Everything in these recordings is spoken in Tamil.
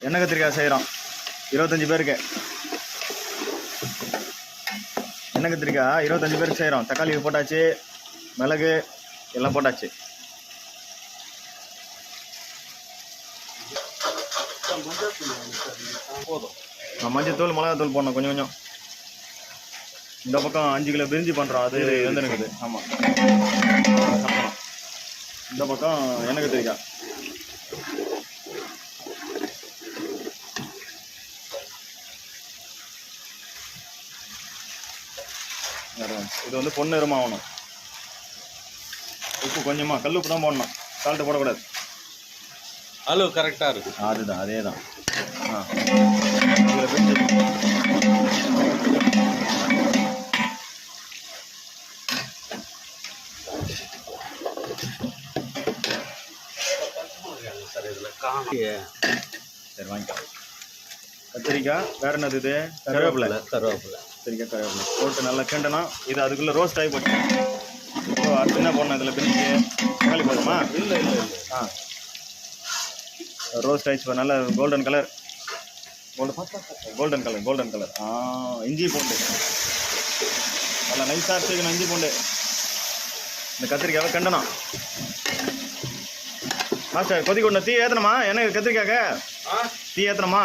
எண்ணெய் கத்திரிக்காய் செய்கிறோம் 25 பேருக்கு. எண்ணெய் கத்திரிக்காய் 25 பேருக்கு செய்கிறோம். தக்காளி போட்டாச்சு, மிளகு எல்லாம் போட்டாச்சு. மஞ்சத்தூள் மிளகாத்தூள் போடணும் கொஞ்சம் கொஞ்சம். இந்த பக்கம் 5 கிலோ பிரிஞ்சி பண்ணுறோம், அது வந்துருக்குது. ஆமாம், இந்த பக்கம் எண்ணெய் கத்திரிக்காய். இது வந்து பொன்னிறமாகணும். உப்பு கொஞ்சமாக, கல் உப்பு தான் போடணும், சால்ட்டு போடக்கூடாது. அளவு கரெக்டாக இருக்குது. அதுதான், அதே தான். சரி வாங்கிக்கோ. கத்திரிக்காய் வேற என்னது? இது கருவேப்பிலை. கத்திரிக்காய் கருவேப்பிலை போட்டு நல்லா கிண்டணும். இது அதுக்குள்ளே ரோஸ்ட் ஆகி போச்சு. இப்போ அடுத்து என்ன போடணும்? இதில் பிரிஞ்சு தக்காளி போதுமா? இல்லை. ரோஸ்ட் ஆயிடுச்சு, நல்லா கோல்டன் கலர். Golden colour. இஞ்சி பூண்டு நல்லா நைஸாக அரைச்சிக்கணும். இஞ்சி பூண்டு இந்த கத்திரிக்காவை கிண்டணும். மாஸ்டர் கொதி கொண்டு தீ ஏற்றணுமா? என்ன கத்திரிக்காய்க்க தீ ஏற்றணுமா?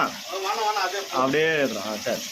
அப்படியே ஏற்றணும். சரி.